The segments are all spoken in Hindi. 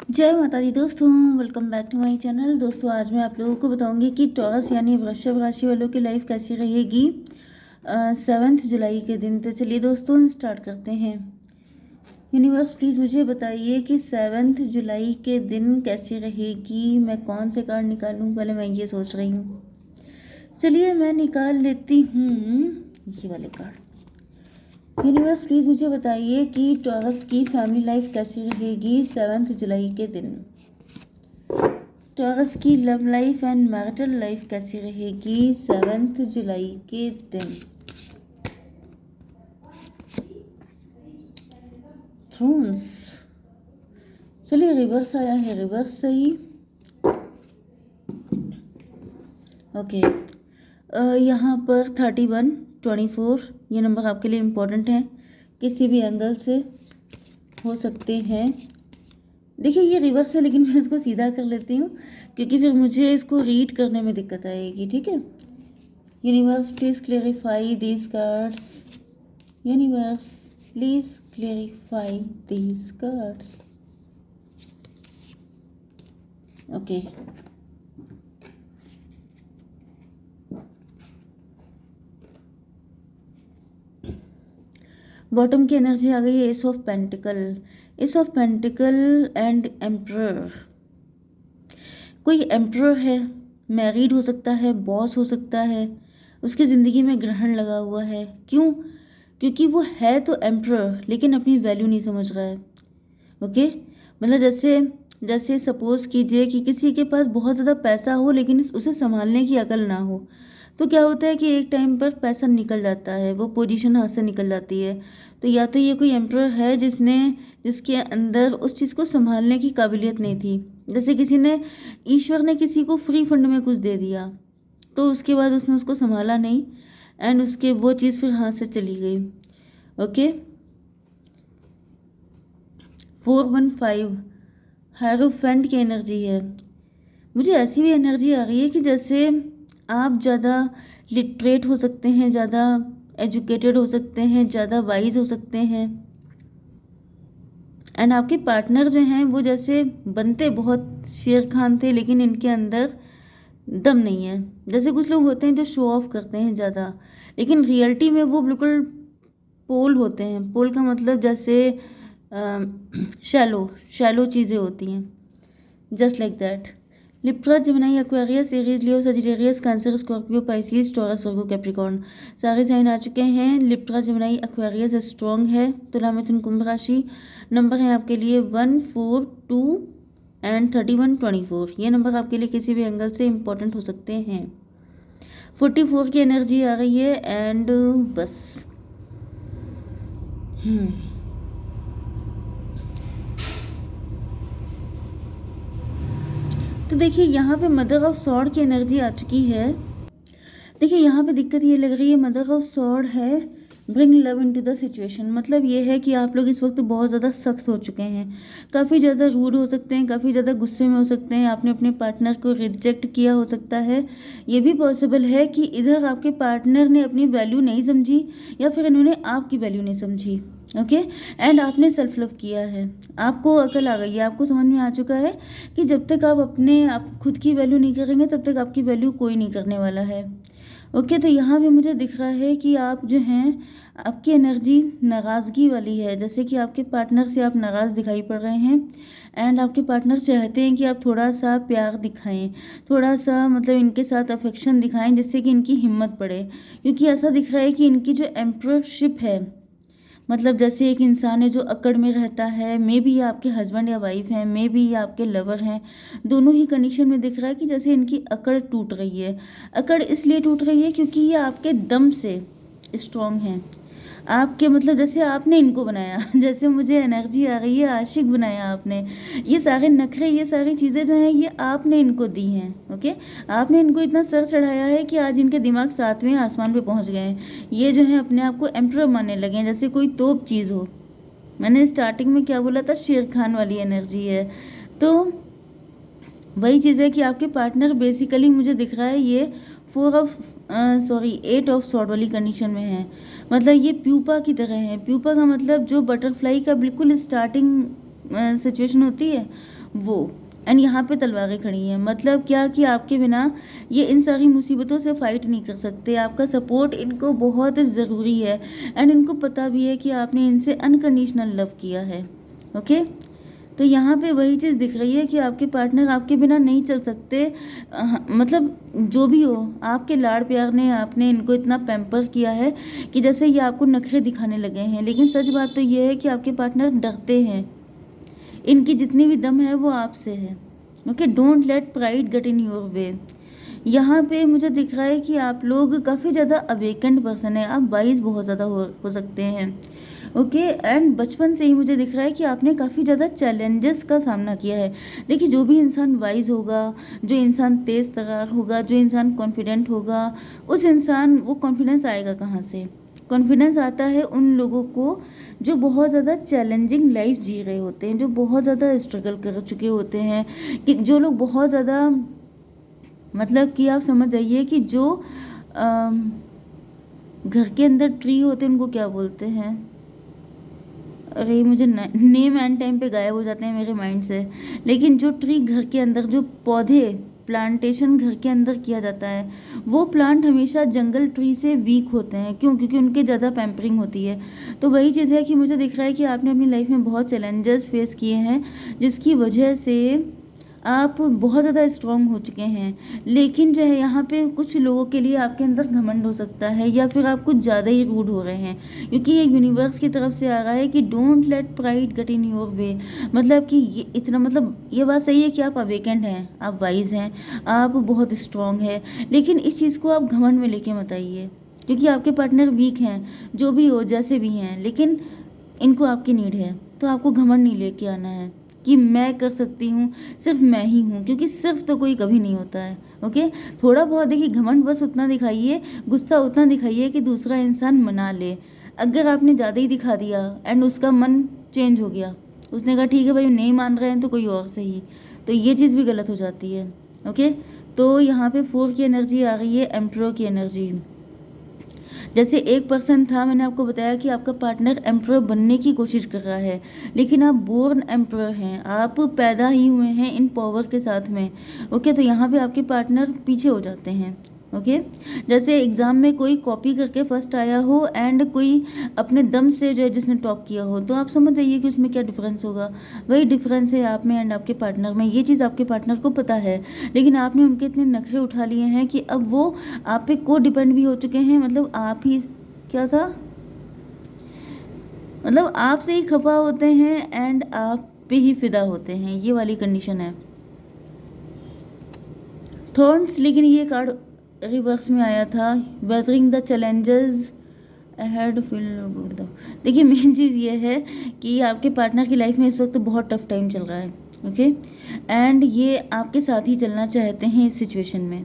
जय माता दी दोस्तों, welcome back to my channel. दोस्तों आज मैं आप लोगों को बताऊंगी कि टॉरस यानी वृषभ राशि वालों की लाइफ कैसी रहेगी 7 जुलाई के दिन। तो चलिए दोस्तों स्टार्ट करते हैं। यूनिवर्स प्लीज़ मुझे बताइए कि 7 जुलाई के दिन कैसी रहेगी। मैं कौन से कार्ड निकालूं, पहले मैं ये सोच रही हूँ। चलिए मैं निकाल लेती हूँ ये वाले कार्ड। यूनिवर्स प्लीज़ मुझे बताइए कि टॉरस की फैमिली लाइफ कैसी रहेगी 7 जुलाई के दिन। टॉरस की love life and marital life कैसी रहेगी 7 जुलाई के दिन। थ्रोन्स, चलिए रिवर्स आया है, रिवर्स सही। ओके, यहाँ पर 31, 24 ये नंबर आपके लिए इम्पोर्टेंट है, किसी भी एंगल से हो सकते हैं। देखिए ये रिवर्स है लेकिन मैं इसको सीधा कर लेती हूँ क्योंकि फिर मुझे इसको रीड करने में दिक्कत आएगी, ठीक है। Universe please clarify these cards. Universe please clarify these cards. Okay, bottom की एनर्जी आ गई है S of pentacle. S of pentacle and emperor. कोई एम्परर है, मैरिड हो सकता है, बॉस हो सकता है, उसकी ज़िंदगी में ग्रहण लगा हुआ है। क्यों? क्योंकि वो है तो एम्परर लेकिन अपनी वैल्यू नहीं समझ रहा है। ओके, मतलब जैसे जैसे सपोज कीजिए कि किसी के पास बहुत ज़्यादा पैसा हो लेकिन उसे संभालने की अकल ना हो, तो क्या होता है कि एक टाइम पर पैसा निकल जाता है, वो पोजीशन हाथ से निकल जाती है। तो या तो ये कोई एम्परर है जिसके अंदर उस चीज़ को संभालने की काबिलियत नहीं थी। जैसे किसी ने, ईश्वर ने किसी को फ्री फंड में कुछ दे दिया तो उसके बाद उसने उसको संभाला नहीं एंड उसके वो चीज़ फिर हाथ से चली गई। ओके, 415 हायरोफेंट की एनर्जी है। मुझे ऐसी भी एनर्जी आ रही है कि जैसे आप ज़्यादा लिटरेट हो सकते हैं, ज़्यादा एजुकेटेड हो सकते हैं, ज़्यादा वाइज हो सकते हैं एंड आपके पार्टनर जो हैं वो जैसे बनते बहुत शेर खान थे लेकिन इनके अंदर दम नहीं है। जैसे कुछ लोग होते हैं जो शो ऑफ करते हैं ज़्यादा लेकिन रियलिटी में वो बिल्कुल पोल होते हैं। पोल का मतलब जैसे शैलो शैलो चीज़ें होती हैं, just like that. Libra, Gemini, Aquarius, Aries, Leo, Sagittarius, cancer, Scorpio, Pisces, taurus, Virgo, Capricorn सारे साइन आ चुके हैं। लिब्रा, जेमिनी, एक्वेरियस स्ट्रॉन्ग है। तुला, मिथुन, कुंभ राशि। नंबर है आपके लिए 1, 4, 2 एंड 31, 24। ये नंबर आपके लिए किसी भी एंगल से इम्पोर्टेंट हो सकते हैं। 44 की एनर्जी आ रही है एंड बस तो देखिए यहाँ पे मदर ऑफ सॉर्ड की एनर्जी आ चुकी है। देखिए यहाँ पे दिक्कत ये लग रही है, मदर ऑफ सॉर्ड है bring love into the situation. मतलब ये है कि आप लोग इस वक्त बहुत ज़्यादा सख्त हो चुके हैं, काफ़ी ज़्यादा रूड हो सकते हैं, काफ़ी ज़्यादा गुस्से में हो सकते हैं, आपने अपने पार्टनर को रिजेक्ट किया हो सकता है। ये भी पॉसिबल है कि इधर आपके पार्टनर ने अपनी वैल्यू नहीं समझी या फिर इन्होंने आपकी वैल्यू नहीं समझी। ओके, एंड आपने सेल्फ लव किया है, आपको अकल आ गई है, आपको समझ में आ चुका है कि जब तक आप खुद की वैल्यू नहीं करेंगे तब तक आपकी वैल्यू कोई नहीं करने वाला है। ओके, तो यहाँ भी मुझे दिख रहा है कि आप जो हैं, आपकी एनर्जी नाराज़गी वाली है। जैसे कि आपके पार्टनर से आप नाराज़ दिखाई पड़ रहे हैं एंड आपके पार्टनर चाहते हैं कि आप थोड़ा सा प्यार दिखाएं, थोड़ा सा मतलब इनके साथ अफेक्शन दिखाएं जिससे कि इनकी हिम्मत बढ़े। क्योंकि ऐसा दिख रहा है कि इनकी जो एम्पररशिप है, मतलब जैसे एक इंसान है जो अकड़ में रहता है, मे बी ये आपके हस्बैंड या वाइफ हैं, मे बी ये आपके लवर हैं, दोनों ही कंडीशन में दिख रहा है कि जैसे इनकी अकड़ टूट रही है। अकड़ इसलिए टूट रही है क्योंकि ये आपके दम से स्ट्रॉन्ग हैं, आपके मतलब जैसे आपने इनको बनाया जैसे मुझे एनर्जी आ रही है, आशिक बनाया आपने। ये सारे नखरे, ये सारी चीज़ें जो हैं ये आपने इनको दी हैं। ओके, आपने इनको इतना सर चढ़ाया है कि आज इनके दिमाग 7वें आसमान पे पहुंच गए हैं। ये जो है अपने आप को एम्परर मानने लगे हैं, जैसे कोई तोप चीज़ हो। मैंने स्टार्टिंग में क्या बोला था, शेर खान वाली एनर्जी है। तो वही चीज़ है कि आपके पार्टनर बेसिकली मुझे दिख रहा है ये 8 ऑफ सॉर्ड वाली कंडीशन में है। मतलब ये प्यूपा की तरह है। प्यूपा का मतलब जो बटरफ्लाई का बिल्कुल स्टार्टिंग सिचुएशन होती है वो। एंड यहाँ पे तलवारें खड़ी हैं, मतलब क्या कि आपके बिना ये इन सारी मुसीबतों से फाइट नहीं कर सकते। आपका सपोर्ट इनको बहुत ज़रूरी है एंड इनको पता भी है कि आपने इनसे अनकंडीशनल लव किया है। ओके, तो यहाँ पे वही चीज़ दिख रही है कि आपके पार्टनर आपके बिना नहीं चल सकते। मतलब जो भी हो, आपके लाड़ प्यार ने आपने इनको इतना पैम्पर किया है कि जैसे ये आपको नखरे दिखाने लगे हैं। लेकिन सच बात तो ये है कि आपके पार्टनर डरते हैं, इनकी जितनी भी दम है वो आपसे है। Okay, don't let pride get in your way. यहाँ पे मुझे दिख रहा है कि आप लोग काफ़ी ज़्यादा अवेकेंड पर्सन है, आप वाइज बहुत ज़्यादा हो सकते हैं। ओके, एंड बचपन से ही मुझे दिख रहा है कि आपने काफ़ी ज़्यादा चैलेंजेस का सामना किया है। देखिए, जो भी इंसान वाइज होगा, जो इंसान तेज़ तर्रार होगा, जो इंसान कॉन्फिडेंट होगा, उस इंसान वो कॉन्फिडेंस आएगा कहाँ से? कॉन्फिडेंस आता है उन लोगों को जो बहुत ज़्यादा चैलेंजिंग लाइफ जी रहे होते हैं, जो बहुत ज़्यादा स्ट्रगल कर चुके होते हैं, कि जो लोग बहुत ज़्यादा, मतलब कि आप समझ जाइए कि जो घर के अंदर ट्री होते हैं उनको क्या बोलते हैं? अरे मुझे नेम एंड टाइम पे गायब हो जाते हैं मेरे माइंड से। लेकिन जो ट्री घर के अंदर, जो पौधे प्लांटेशन घर के अंदर किया जाता है, वो प्लांट हमेशा जंगल ट्री से वीक होते हैं। क्यों? क्योंकि उनके ज़्यादा पैम्परिंग होती है। तो वही चीज़ है कि मुझे दिख रहा है कि आपने अपनी लाइफ में बहुत चैलेंजेस फेस किए हैं, जिसकी वजह से आप बहुत ज़्यादा स्ट्रांग हो चुके हैं। लेकिन जो है यहाँ पे कुछ लोगों के लिए आपके अंदर घमंड हो सकता है, या फिर आप कुछ ज़्यादा ही रूड हो रहे हैं, क्योंकि ये यूनिवर्स की तरफ से आ रहा है कि don't let pride get in your way. मतलब कि ये इतना, मतलब ये बात सही है कि आप अवेकेंड हैं, आप वाइज हैं, आप बहुत स्ट्रांग है, लेकिन इस चीज़ को आप घमंड में लेके मत आइए, क्योंकि आपके पार्टनर वीक हैं, जो भी हो, जैसे भी हैं, लेकिन इनको आपकी नीड है। तो आपको घमंड नहीं लेके आना है कि मैं कर सकती हूँ, सिर्फ मैं ही हूँ, क्योंकि सिर्फ तो कोई कभी नहीं होता है। ओके, थोड़ा बहुत देखिए, घमंड बस उतना दिखाइए, गुस्सा उतना दिखाइए कि दूसरा इंसान मना ले। अगर आपने ज़्यादा ही दिखा दिया एंड उसका मन चेंज हो गया, उसने कहा ठीक है भाई नहीं मान रहे हैं तो कोई और सही, तो ये चीज़ भी गलत हो जाती है। ओके, तो यहाँ पे 4 की एनर्जी आ रही है, एम्परर की एनर्जी। जैसे एक पर्सन था, मैंने आपको बताया कि आपका पार्टनर एम्परर बनने की कोशिश कर रहा है, लेकिन आप बोर्न एम्परर हैं, आप पैदा ही हुए हैं इन पावर के साथ में। ओके, तो यहाँ पे आपके पार्टनर पीछे हो जाते हैं। ओके, जैसे एग्ज़ाम में कोई कॉपी करके फर्स्ट आया हो एंड कोई अपने दम से जो है जिसने टॉप किया हो, तो आप समझ जाइए कि उसमें क्या डिफरेंस होगा। वही डिफरेंस है आप में एंड आपके पार्टनर में। ये चीज़ आपके पार्टनर को पता है, लेकिन आपने उनके इतने नखरे उठा लिए हैं कि अब वो आप पे को डिपेंड भी हो चुके हैं। मतलब आप ही, क्या था, मतलब आपसे ही खफा होते हैं एंड आप पे ही फिदा होते हैं, ये वाली कंडीशन है। थॉर्न्स, लेकिन ये कार्ड रिवर्स में आया था। Weathering the challenges ahead feel. देखिए, मेन चीज़ ये है कि आपके पार्टनर की लाइफ में इस वक्त बहुत टफ टाइम चल रहा है। ओके, एंड ये आपके साथ ही चलना चाहते हैं इस सिचुएशन में,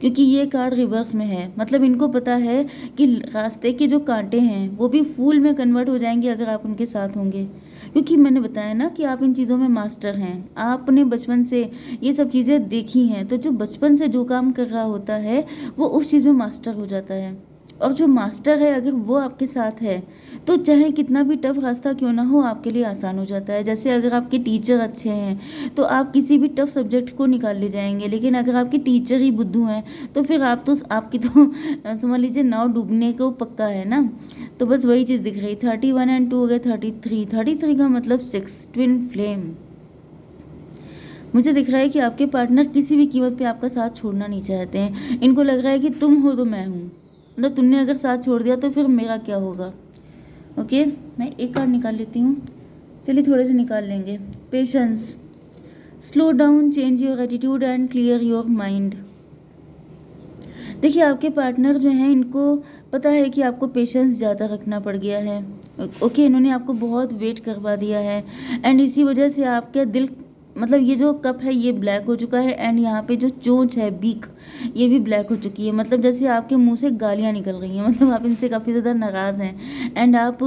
क्योंकि ये कार्ड रिवर्स में है। मतलब इनको पता है कि रास्ते के जो कांटे हैं वो भी फूल में कन्वर्ट हो जाएंगे अगर आप उनके साथ होंगे, क्योंकि मैंने बताया ना कि आप इन चीज़ों में मास्टर हैं, आपने बचपन से ये सब चीज़ें देखी हैं। तो जो बचपन से जो काम कर रहा होता है वो उस चीज़ में मास्टर हो जाता है, और जो मास्टर है अगर वो आपके साथ है तो चाहे कितना भी टफ रास्ता क्यों ना हो आपके लिए आसान हो जाता है। जैसे अगर आपके टीचर अच्छे हैं तो आप किसी भी टफ सब्जेक्ट को निकाल ले जाएंगे, लेकिन अगर आपके टीचर ही बुद्धू हैं तो फिर आप तो आपकी तो समझ लीजिए नाव डूबने को पक्का है ना। तो बस वही चीज़ दिख रही। 31 एंड 2 हो गए 33 का मतलब 6, ट्विन फ्लेम। मुझे दिख रहा है कि आपके पार्टनर किसी भी कीमत पे आपका साथ छोड़ना नहीं चाहते हैं। इनको लग रहा है कि तुम हो तो मैं हूँ, मतलब तुमने अगर साथ छोड़ दिया तो फिर मेरा क्या होगा। ओके, मैं एक कार्ड निकाल लेती हूँ, चलिए थोड़े से निकाल लेंगे। Patience, slow down, change your attitude and clear your mind. देखिए, आपके पार्टनर जो हैं इनको पता है कि आपको पेशेंस ज़्यादा रखना पड़ गया है। ओके, इन्होंने आपको बहुत वेट करवा दिया है एंड इसी वजह से आपके दिल, मतलब ये जो कप है ये ब्लैक हो चुका है एंड यहाँ पे जो चोंच है, बीक, ये भी ब्लैक हो चुकी है। मतलब जैसे आपके मुंह से गालियाँ निकल रही हैं, मतलब आप इनसे काफ़ी ज़्यादा नाराज़ हैं एंड आप,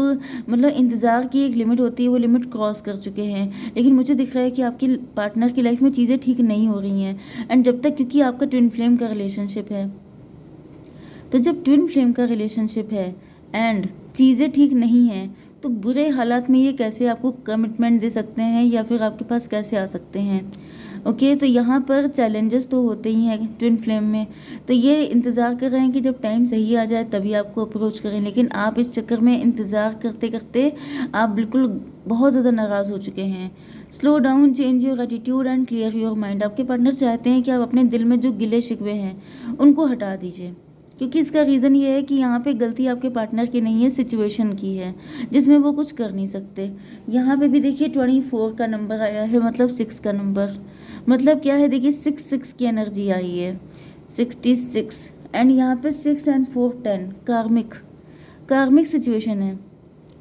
मतलब इंतज़ार की एक लिमिट होती है, वो लिमिट क्रॉस कर चुके हैं। लेकिन मुझे दिख रहा है कि आपकी पार्टनर की लाइफ में चीज़ें ठीक नहीं हो रही हैं एंड जब तक, क्योंकि आपका ट्विन फ्लेम का रिलेशनशिप है, तो जब ट्विन फ्लेम का रिलेशनशिप है एंड चीज़ें ठीक नहीं हैं तो बुरे हालात में ये कैसे आपको कमिटमेंट दे सकते हैं या फिर आपके पास कैसे आ सकते हैं। ओके, तो यहाँ पर चैलेंजेस तो होते ही हैं ट्विन फ्लेम में, तो ये इंतज़ार कर रहे हैं कि जब टाइम सही आ जाए तभी आपको अप्रोच करें, लेकिन आप इस चक्कर में इंतज़ार करते करते आप बिल्कुल बहुत ज़्यादा नाराज़ हो चुके हैं। Slow down, change your attitude and clear your mind. आपके पार्टनर चाहते हैं कि आप अपने दिल में जो गिले शिकवे हैं उनको हटा दीजिए, क्योंकि इसका रीज़न ये है कि यहाँ पे गलती आपके पार्टनर की नहीं है, सिचुएशन की है जिसमें वो कुछ कर नहीं सकते। यहाँ पे भी देखिए 24 का नंबर आया है, मतलब 6 का नंबर, मतलब क्या है, देखिए 6 की एनर्जी आई है, 66, एंड यहाँ पे 6 एंड 4 10, कार्मिक सिचुएशन है।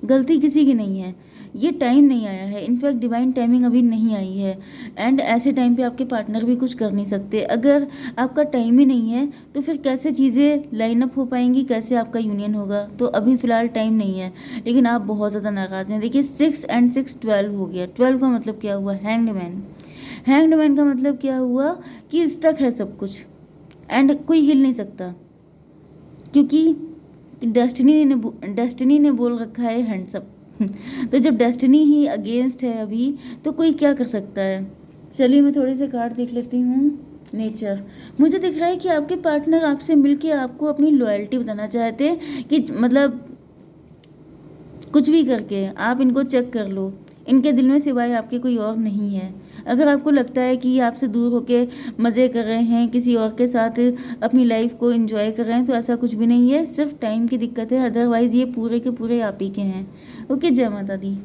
गलती किसी की नहीं है, ये टाइम नहीं आया है, इनफैक्ट डिवाइन टाइमिंग अभी नहीं आई है, एंड ऐसे टाइम पे आपके पार्टनर भी कुछ कर नहीं सकते। अगर आपका टाइम ही नहीं है तो फिर कैसे चीज़ें लाइन अप हो पाएंगी, कैसे आपका यूनियन होगा। तो अभी फ़िलहाल टाइम नहीं है, लेकिन आप बहुत ज़्यादा नाराज़ हैं। देखिए 6 एंड 6 12 हो गया। 12 का मतलब क्या हुआ, हैंग्ड मैन का मतलब क्या हुआ कि स्टक है सब कुछ एंड कोई हिल नहीं सकता, क्योंकि डेस्टिनी ने बोल रखा है हैंड्स अप। तो जब डेस्टिनी ही अगेंस्ट है अभी, तो कोई क्या कर सकता है। चलिए मैं थोड़े से कार्ड देख लेती हूँ। नेचर, मुझे दिख रहा है कि आपके पार्टनर आपसे मिलके आपको अपनी लॉयल्टी बताना चाहते हैं कि मतलब कुछ भी करके आप इनको चेक कर लो, इनके दिल में सिवाय आपके कोई और नहीं है। अगर आपको लगता है कि ये आपसे दूर होके मज़े कर रहे हैं, किसी और के साथ अपनी लाइफ को एंजॉय कर रहे हैं, तो ऐसा कुछ भी नहीं है, सिर्फ टाइम की दिक्कत है, अदरवाइज़ ये पूरे के पूरे आप ही के हैं। ओके, जय माता दी।